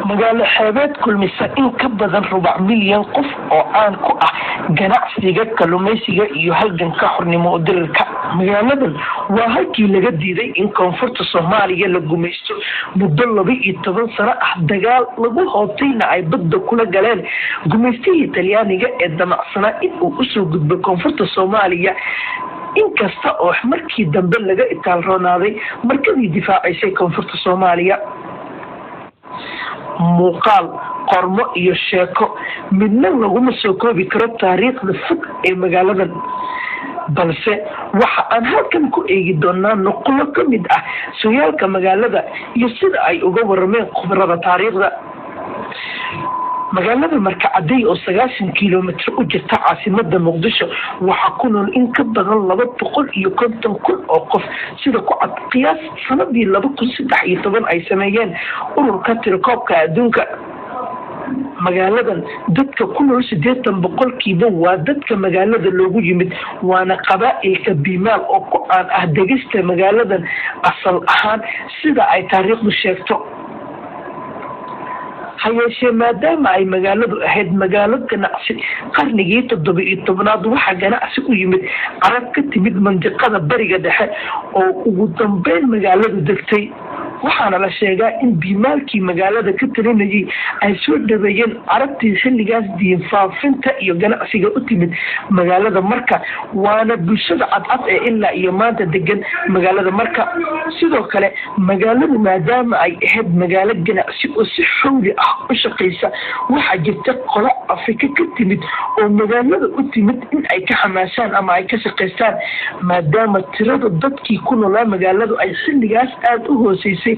magaalo xeebeed kulmisa in ka badan 4 milyan qof oo aan ku ah ganacsiga kalluumaysiga iyo halganka xornimo dirirka. magaaladan waa halkii laga diiday in koonfurta Soomaaliya la gumaysto muddo 12 sano ah. dagaal lagu hootayna ay badda kula galeen gumaystihii Talyaaniga ee damacsana in uu usoo gudbo koonfurta Soomaaliya. inkasta oo markii dambe laga itaal roonaaday markii difaacisay koonfurta Soomaaliya. muuqaal qormo iyo sheeko midna laguma soo koobi karo taariikhda fog ee magaaladan, balse waxa aan halkan ku eegi doonaa nuqullo ka mid ah sooyaalka magaalada iyo sida ay uga warameen khubarada taariikhda. magaalada Markacadey oo 90 kiiloomitir u jirta caasimadda Muqdisho waxaa ku nool in ka badan 250 kun oo qof, sida ku cad qiyaas sanadii 2013 ay sameeyeen ururka tirakoobka adduunka. magaaladan dadka ku nool 80% waa dadka magaalada loogu yimid, waana qabaa'ilka Bimaal oo ku aan ah degista magaaladan asal ahaan sida ay taariikhdu sheegto. hayeeshee maadaama ay magaaladu ahayd magaalo ganacsi qarnigii 17aad waxaa ganacsi u yimid carab ka timid mandiqada bariga dhexe oo ugu dambeyn magaaladu degtay. waxaana la sheegaa in Bimaalkii magaalada ka talinayay ay soo dhaweeyeen carabtii xilligaas diin faafinta iyo ganacsiga u timid magaalada Marka, waana bulshada cadcad ee ilaa iyo maanta degan magaalada Marka. sidoo kale magaaladu maadaama ay ahayd magaalo ganacsi oo si xawli ah u shaqeysa, waxaa jirta qolo Afrika ka timid oo magaalada u timid in ay ka xamaashaan ama ay ka shaqeystaan, maadaama tirada dadkii ku noolaa magaaladu ay xilligaas aad u hooseysay.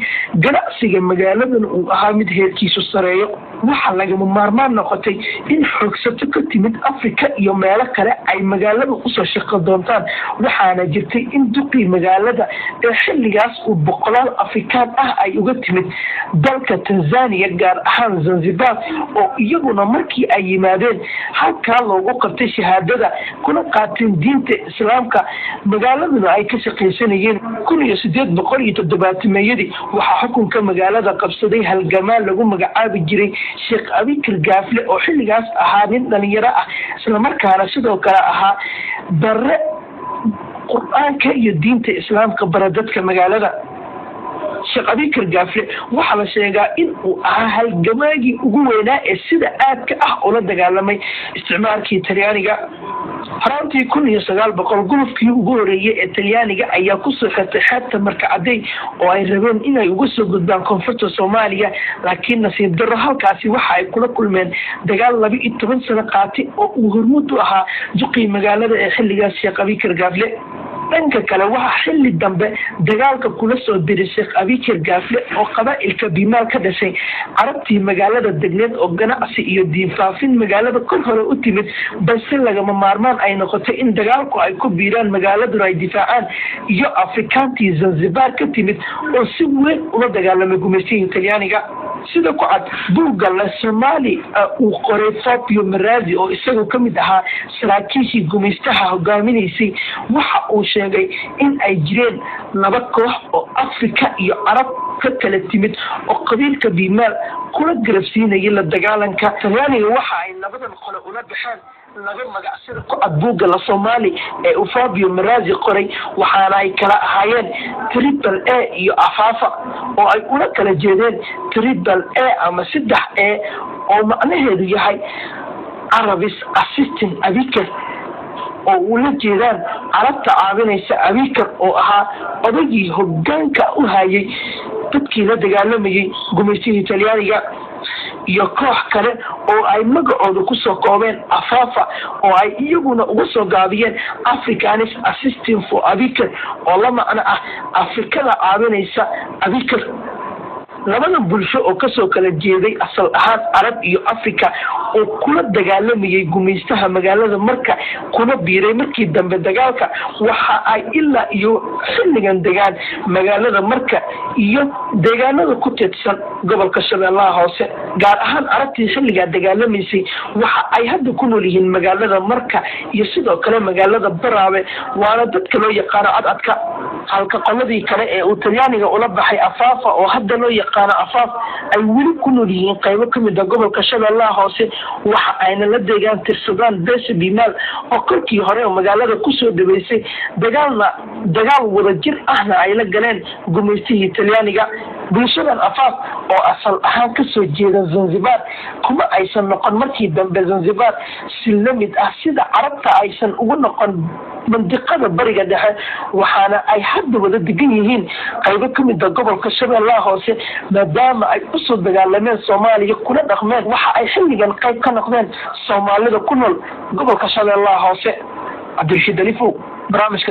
ganacsiga magaaladan uu ahaa mid heerkiisu sareeyo. waxaa lagama maarmaan noqotay in xoogsato ka timid Afrika iyo meelo kale ay magaalada usoo shaqo doontaan, waxaana jirtay in duqii magaalada ee xilligaas uu boqolaal Afrikaan ah ay uga timid dalka Tanzania, gaar ahaan Zanzibar, oo iyaguna markii ay yimaadeen halkaa loogu qabtay shahaadada kuna qaateen diinta Islaamka. magaaladuna ay ka shaqaysanayeen 1870 waxaa xukunka magaalada qabsaday halgamaa lagu magacaabi jiray Sheekh Abikar Gaafle oo xilligaas ahaa nin dhalinyaro ah, isla markaana sidoo kale ahaa bare Qur'aanka iyo diinta Islaamka bara dadka magaalada. Sheekh Abikar Gaafle waxaa la sheegaa in uu ahaa halgamaagii ugu weynaa ee sida aadka ah ula dagaalamay isticmaalkii Talyaaniga. Harantii 1900 gulufkii ugu horeeyay ee Talyaaniga ayaa ku soo xirtay xeebta Markacadey oo ay rabeen inay uga soo gudbaan koonfurta Soomaaliya, laakiin nasiib darro halkaasi waxa ay kula kulmeen dagaal 12 sano qaatay oo uu hormuud u ahaa duqii magaalada ee xilligaas Sheekh Abikar Gaafle. dhanka kale waxaa xilli dambe dagaalka kula soo diray Sheekh Abikar Gaafle oo qabaa'ilka Bimaal ka dhashay carabtii magaalada degneed oo ganacsi iyo diin faafin magaalada kor hore u timid, balse lagama maarmaan ay noqotay in dagaalku ay ku biiraan magaaladuna ay difaacaan iyo Afrikaantii Zanzibar ka timid oo si weyn ula dagaalamay gumaystihii Talyaaniga. sida ku cad buugga la Soomaali uu qoray Fabio Marazi oo isagoo ka mid ahaa saraakiishii gumaystaha hogaaminaysay, waxa uu sheegay in ay jireen 2 koox oo Afrika iyo Carab ka kala timid oo qabiilka Bimaal kula garabsiinayay la dagaalanka Talyaaniga. waxa ay labadan qolo ula baxeen laga magacsada ku cad buugga la Soomaali ee uu Fabio Marazi qoray, waxaana ay kala ahaayeen Triple A iyo Afafa oo ay ula kala jeedeen Triple A ama 3A oo macnaheedu yahay Arabs Assistant Abikar, oo ula jeedaan carabta caawinaysa Abikar oo ahaa odagii hoggaanka u hayay dadkii la dagaalamayay gumaystihii Talyaaniga, iyo koox kale oo ay magacooda ku soo koobeen Afafa oo ay iyaguna uga soo gaabiyeen Africanist Assistant for Abikar oo la macno ah Afrikada caawinaysa Abikar. labada bulsho oo ka soo kala jeeday asal ahaan Arab iyo Afrika oo kula dagaalamayay gumaystaha magaalada Marka kuna biiray markii dambe dagaalka, waxa ay ilaa iyo xilligan degaan magaalada Marka iyo deegaanada ku teedsan gobolka Shabeellaha Hoose, gaar ahaan Arabtii xilliga dagaalamaysay waxa ay hadda ku nool yihiin magaalada Marka iyo sidoo kale magaalada Baraawe, waana dadka loo yaqaan cadcadka. halka qoladii kale ee uu Talyaaniga ula baxay Afafa oo hadda loo yaqaan yaqaano afaaf ay weli ku nool yihiin qaybo ka mid ah gobolka Shabeellaha Hoose waxa ayna la deegaan tirsadaan beesha biimaal oo kolkii hore magaalada ku soo dhaweysay dagaal wadajir ahna ay la galeen gumaystihii Talyaaniga. bulshadan afaaf oo asal ahaan ka soo jeeda Zanzibar kuma aysan noqon markii dambe Zanzibar si la mid ah sida carabta aysan ugu noqon mandiqada bariga dhexe waxaana ay hadda wada degan yihiin qaybo ka mid ah gobolka Shabeellaha Hoose maadaama ay u soo dagaalameen Soomaaliya kuna dhaqmeen waxa ay xilligan qayb ka noqdeen Soomaalida ku nool gobolka Shabeellaha Hoose. Cabdirashiid Alifow barnaamijka